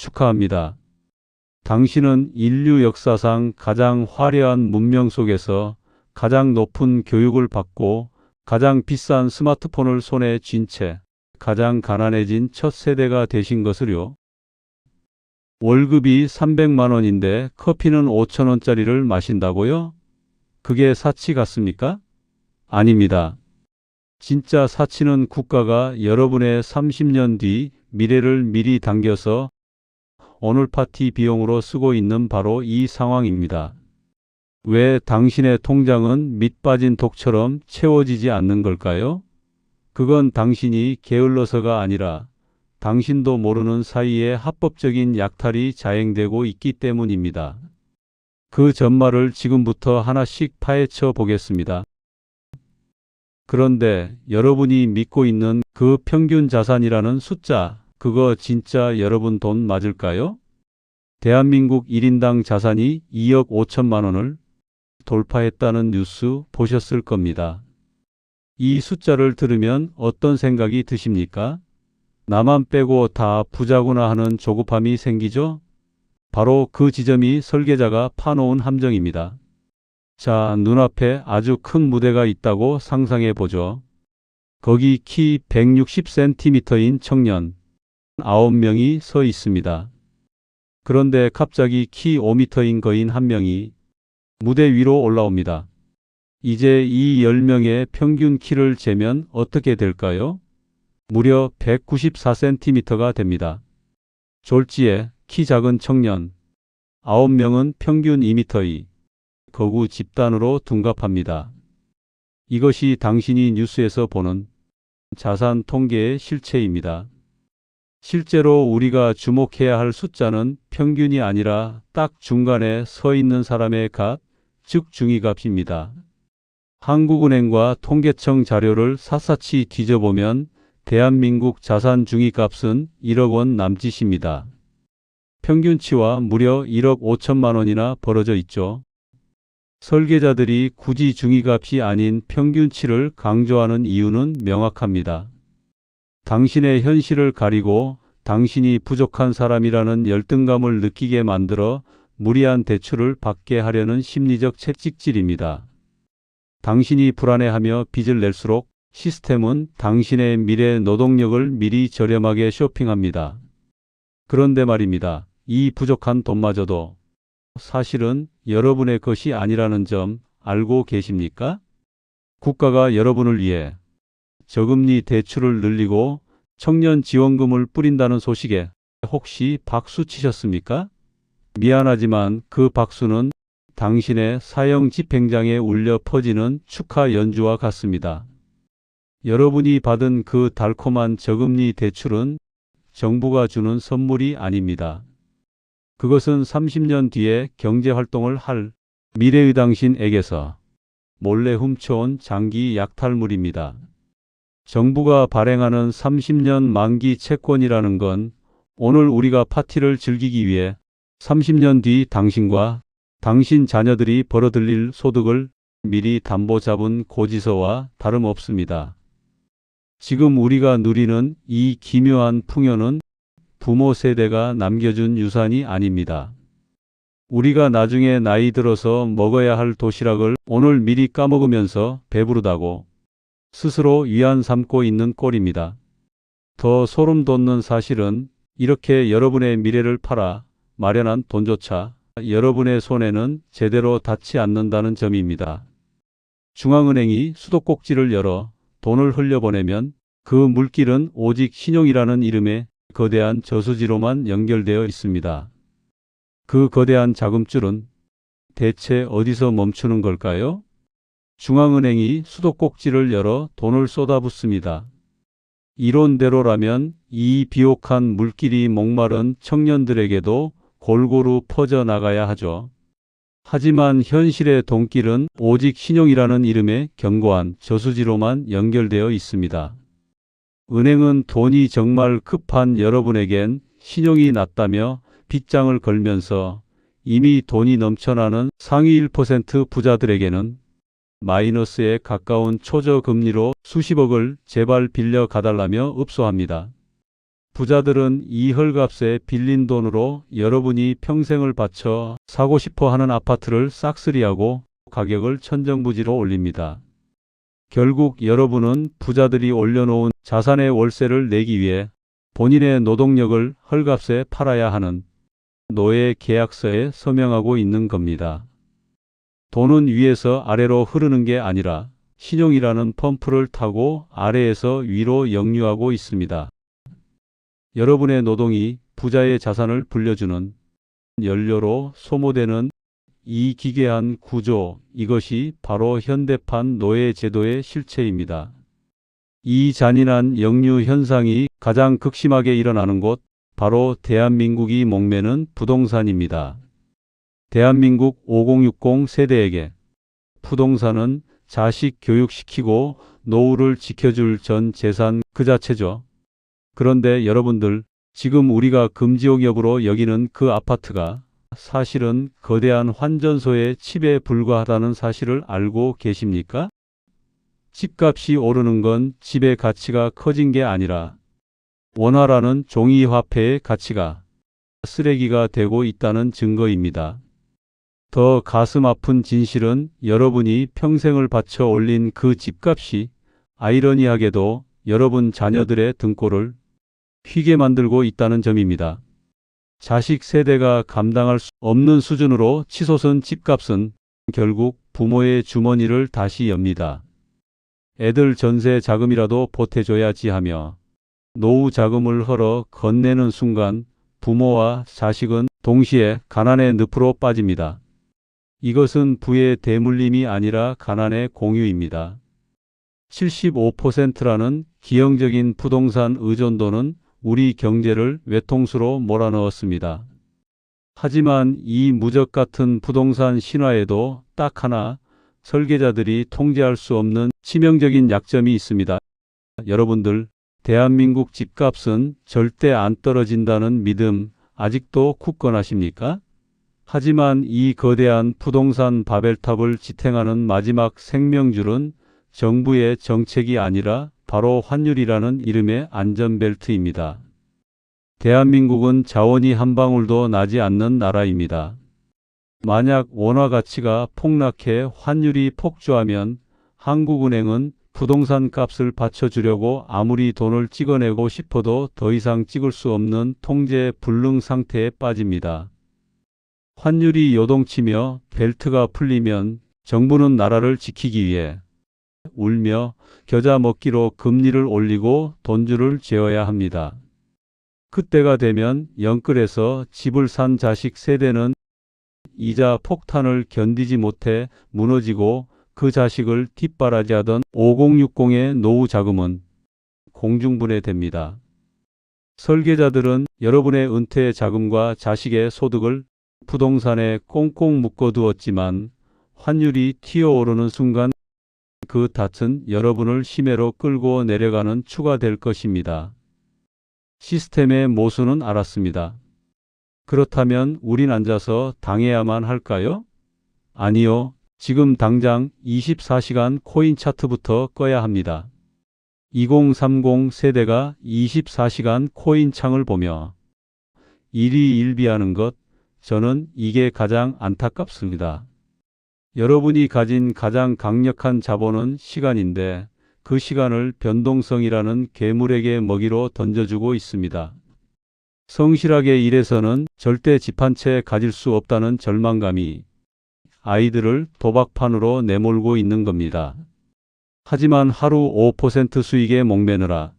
축하합니다. 당신은 인류 역사상 가장 화려한 문명 속에서 가장 높은 교육을 받고 가장 비싼 스마트폰을 손에 쥔 채 가장 가난해진 첫 세대가 되신 것을요. 월급이 300만 원인데 커피는 5천 원짜리를 마신다고요? 그게 사치 같습니까? 아닙니다. 진짜 사치는 국가가 여러분의 30년 뒤 미래를 미리 당겨서 오늘 파티 비용으로 쓰고 있는 바로 이 상황입니다. 왜 당신의 통장은 밑 빠진 독처럼 채워지지 않는 걸까요? 그건 당신이 게을러서가 아니라 당신도 모르는 사이에 합법적인 약탈이 자행되고 있기 때문입니다. 그 전말을 지금부터 하나씩 파헤쳐 보겠습니다. 그런데 여러분이 믿고 있는 그 평균 자산이라는 숫자, 그거 진짜 여러분 돈 맞을까요? 대한민국 1인당 자산이 2억 5천만 원을 돌파했다는 뉴스 보셨을 겁니다. 이 숫자를 들으면 어떤 생각이 드십니까? 나만 빼고 다 부자구나 하는 조급함이 생기죠? 바로 그 지점이 설계자가 파놓은 함정입니다. 자, 눈앞에 아주 큰 무대가 있다고 상상해 보죠. 거기 키 160cm인 청년 9명이 서 있습니다. 그런데 갑자기 키 5m인 거인 한 명이 무대 위로 올라옵니다. 이제 이 10명의 평균 키를 재면 어떻게 될까요? 무려 194cm가 됩니다. 졸지에 키 작은 청년 9명은 평균 2m2 거구 집단으로 둔갑합니다. 이것이 당신이 뉴스에서 보는 자산 통계의 실체입니다. 실제로 우리가 주목해야 할 숫자는 평균이 아니라 딱 중간에 서 있는 사람의 값, 즉 중위값입니다. 한국은행과 통계청 자료를 샅샅이 뒤져보면 대한민국 자산 중위값은 1억 원 남짓입니다. 평균치와 무려 1억 5천만 원이나 벌어져 있죠. 설계자들이 굳이 중위값이 아닌 평균치를 강조하는 이유는 명확합니다. 당신의 현실을 가리고 당신이 부족한 사람이라는 열등감을 느끼게 만들어 무리한 대출을 받게 하려는 심리적 채찍질입니다. 당신이 불안해하며 빚을 낼수록 시스템은 당신의 미래 노동력을 미리 저렴하게 쇼핑합니다. 그런데 말입니다. 이 부족한 돈마저도 사실은 여러분의 것이 아니라는 점 알고 계십니까? 국가가 여러분을 위해 저금리 대출을 늘리고 청년 지원금을 뿌린다는 소식에 혹시 박수 치셨습니까? 미안하지만 그 박수는 당신의 사형 집행장에 울려 퍼지는 축하 연주와 같습니다. 여러분이 받은 그 달콤한 저금리 대출은 정부가 주는 선물이 아닙니다. 그것은 30년 뒤에 경제활동을 할 미래의 당신에게서 몰래 훔쳐온 장기 약탈물입니다. 정부가 발행하는 30년 만기 채권이라는 건 오늘 우리가 파티를 즐기기 위해 30년 뒤 당신과 당신 자녀들이 벌어들일 소득을 미리 담보 잡은 고지서와 다름없습니다. 지금 우리가 누리는 이 기묘한 풍요는 부모 세대가 남겨준 유산이 아닙니다. 우리가 나중에 나이 들어서 먹어야 할 도시락을 오늘 미리 까먹으면서 배부르다고 스스로 위안 삼고 있는 꼴입니다. 더 소름 돋는 사실은 이렇게 여러분의 미래를 팔아 마련한 돈조차 여러분의 손에는 제대로 닿지 않는다는 점입니다. 중앙은행이 수도꼭지를 열어 돈을 흘려보내면 그 물길은 오직 신용이라는 이름의 거대한 저수지로만 연결되어 있습니다. 그 거대한 자금줄은 대체 어디서 멈추는 걸까요? 중앙은행이 수도꼭지를 열어 돈을 쏟아붓습니다. 이론대로라면 이 비옥한 물길이 목마른 청년들에게도 골고루 퍼져나가야 하죠. 하지만 현실의 돈길은 오직 신용이라는 이름의 견고한 저수지로만 연결되어 있습니다. 은행은 돈이 정말 급한 여러분에겐 신용이 낮다며 빗장을 걸면서 이미 돈이 넘쳐나는 상위 1% 부자들에게는 마이너스에 가까운 초저금리로 수십억을 제발 빌려 가달라며 읍소합니다. 부자들은 이 헐값에 빌린 돈으로 여러분이 평생을 바쳐 사고 싶어 하는 아파트를 싹쓸이하고 가격을 천정부지로 올립니다. 결국 여러분은 부자들이 올려놓은 자산의 월세를 내기 위해 본인의 노동력을 헐값에 팔아야 하는 노예 계약서에 서명하고 있는 겁니다. 돈은 위에서 아래로 흐르는 게 아니라 신용이라는 펌프를 타고 아래에서 위로 역류하고 있습니다. 여러분의 노동이 부자의 자산을 불려주는 연료로 소모되는 이 기괴한 구조, 이것이 바로 현대판 노예제도의 실체입니다. 이 잔인한 역류 현상이 가장 극심하게 일어나는 곳, 바로 대한민국이 목매는 부동산입니다. 대한민국 5060 세대에게 부동산은 자식 교육시키고 노후를 지켜줄 전 재산 그 자체죠. 그런데 여러분들, 지금 우리가 금지옥역으로 여기는 그 아파트가 사실은 거대한 환전소의 칩에 불과하다는 사실을 알고 계십니까? 집값이 오르는 건 집의 가치가 커진 게 아니라 원화라는 종이화폐의 가치가 쓰레기가 되고 있다는 증거입니다. 더 가슴 아픈 진실은 여러분이 평생을 바쳐 올린 그 집값이 아이러니하게도 여러분 자녀들의 등골을 휘게 만들고 있다는 점입니다. 자식 세대가 감당할 수 없는 수준으로 치솟은 집값은 결국 부모의 주머니를 다시 엽니다. 애들 전세 자금이라도 보태줘야지 하며 노후 자금을 헐어 건네는 순간 부모와 자식은 동시에 가난의 늪으로 빠집니다. 이것은 부의 대물림이 아니라 가난의 공유입니다. 75%라는 기형적인 부동산 의존도는 우리 경제를 외통수로 몰아넣었습니다. 하지만 이 무적 같은 부동산 신화에도 딱 하나 설계자들이 통제할 수 없는 치명적인 약점이 있습니다. 여러분들, 대한민국 집값은 절대 안 떨어진다는 믿음 아직도 굳건하십니까? 하지만 이 거대한 부동산 바벨탑을 지탱하는 마지막 생명줄은 정부의 정책이 아니라 바로 환율이라는 이름의 안전벨트입니다. 대한민국은 자원이 한 방울도 나지 않는 나라입니다. 만약 원화 가치가 폭락해 환율이 폭주하면 한국은행은 부동산 값을 받쳐주려고 아무리 돈을 찍어내고 싶어도 더 이상 찍을 수 없는 통제 불능 상태에 빠집니다. 환율이 요동치며 벨트가 풀리면 정부는 나라를 지키기 위해 울며 겨자 먹기로 금리를 올리고 돈줄을 재어야 합니다. 그때가 되면 영끌에서 집을 산 자식 세대는 이자 폭탄을 견디지 못해 무너지고 그 자식을 뒷바라지하던 5060의 노후 자금은 공중분해됩니다. 설계자들은 여러분의 은퇴 자금과 자식의 소득을 부동산에 꽁꽁 묶어두었지만 환율이 튀어오르는 순간 그 닻은 여러분을 심해로 끌고 내려가는 추가 될 것입니다. 시스템의 모순은 알았습니다. 그렇다면 우린 앉아서 당해야만 할까요? 아니요. 지금 당장 24시간 코인 차트부터 꺼야 합니다. 2030 세대가 24시간 코인 창을 보며 일희일비하는 것, 저는 이게 가장 안타깝습니다. 여러분이 가진 가장 강력한 자본은 시간인데 그 시간을 변동성이라는 괴물에게 먹이로 던져주고 있습니다. 성실하게 일해서는 절대 집 한 채 가질 수 없다는 절망감이 아이들을 도박판으로 내몰고 있는 겁니다. 하지만 하루 5% 수익에 목매느라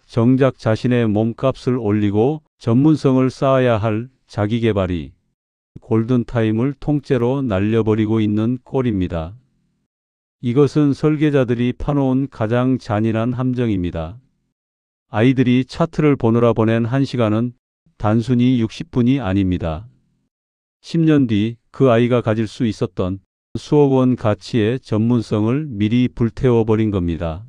정작 자신의 몸값을 올리고 전문성을 쌓아야 할 자기계발이 골든타임을 통째로 날려버리고 있는 꼴입니다. 이것은 설계자들이 파놓은 가장 잔인한 함정입니다. 아이들이 차트를 보느라 보낸 1시간은 단순히 60분이 아닙니다. 10년 뒤 그 아이가 가질 수 있었던 수억 원 가치의 전문성을 미리 불태워버린 겁니다.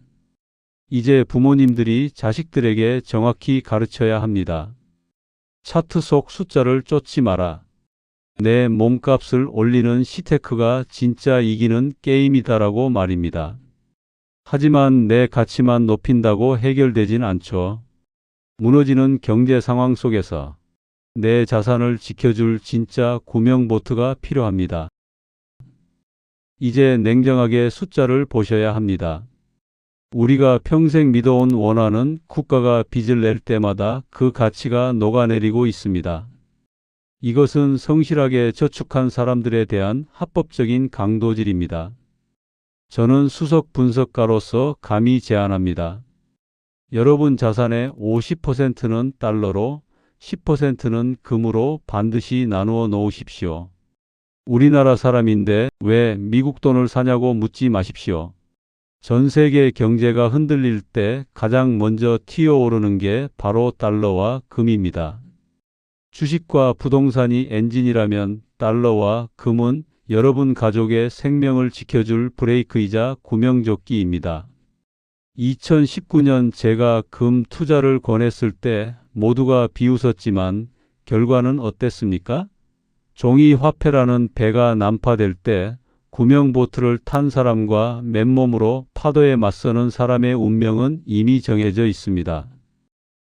이제 부모님들이 자식들에게 정확히 가르쳐야 합니다. 차트 속 숫자를 쫓지 마라. 내 몸값을 올리는 시테크가 진짜 이기는 게임이다라고 말입니다. 하지만 내 가치만 높인다고 해결되진 않죠. 무너지는 경제 상황 속에서 내 자산을 지켜줄 진짜 구명보트가 필요합니다. 이제 냉정하게 숫자를 보셔야 합니다. 우리가 평생 믿어온 원화는 국가가 빚을 낼 때마다 그 가치가 녹아내리고 있습니다. 이것은 성실하게 저축한 사람들에 대한 합법적인 강도질입니다. 저는 수석 분석가로서 감히 제안합니다. 여러분 자산의 50%는 달러로, 10%는 금으로 반드시 나누어 놓으십시오. 우리나라 사람인데 왜 미국 돈을 사냐고 묻지 마십시오. 전 세계 경제가 흔들릴 때 가장 먼저 튀어오르는 게 바로 달러와 금입니다. 주식과 부동산이 엔진이라면 달러와 금은 여러분 가족의 생명을 지켜줄 브레이크이자 구명조끼입니다. 2019년 제가 금 투자를 권했을 때 모두가 비웃었지만 결과는 어땠습니까? 종이 화폐라는 배가 난파될 때 구명보트를 탄 사람과 맨몸으로 파도에 맞서는 사람의 운명은 이미 정해져 있습니다.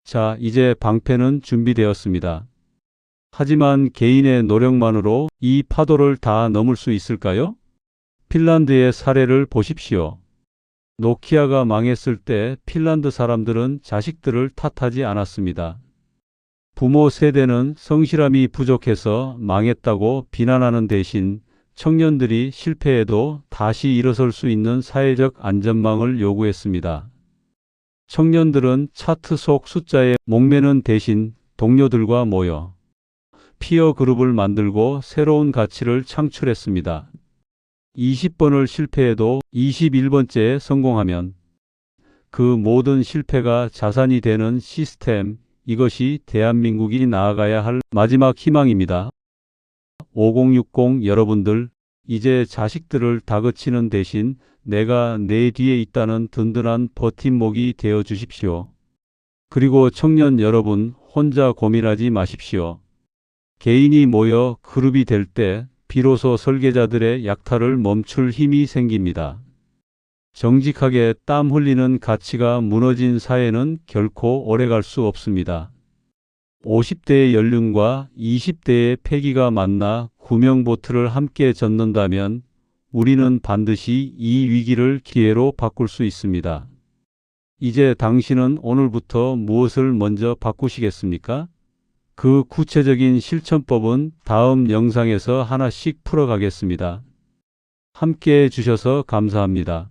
자, 이제 방패는 준비되었습니다. 하지만 개인의 노력만으로 이 파도를 다 넘을 수 있을까요? 핀란드의 사례를 보십시오. 노키아가 망했을 때 핀란드 사람들은 자식들을 탓하지 않았습니다. 부모 세대는 성실함이 부족해서 망했다고 비난하는 대신 청년들이 실패해도 다시 일어설 수 있는 사회적 안전망을 요구했습니다. 청년들은 차트 속 숫자에 목매는 대신 동료들과 모여 피어 그룹을 만들고 새로운 가치를 창출했습니다. 20번을 실패해도 21번째에 성공하면 그 모든 실패가 자산이 되는 시스템, 이것이 대한민국이 나아가야 할 마지막 희망입니다. 5060 여러분들, 이제 자식들을 다그치는 대신 내가 내 뒤에 있다는 든든한 버팀목이 되어 주십시오. 그리고 청년 여러분, 혼자 고민하지 마십시오. 개인이 모여 그룹이 될 때 비로소 설계자들의 약탈을 멈출 힘이 생깁니다. 정직하게 땀 흘리는 가치가 무너진 사회는 결코 오래갈 수 없습니다. 50대의 연륜과 20대의 패기가 만나 구명보트를 함께 젓는다면 우리는 반드시 이 위기를 기회로 바꿀 수 있습니다. 이제 당신은 오늘부터 무엇을 먼저 바꾸시겠습니까? 그 구체적인 실천법은 다음 영상에서 하나씩 풀어가겠습니다. 함께 해주셔서 감사합니다.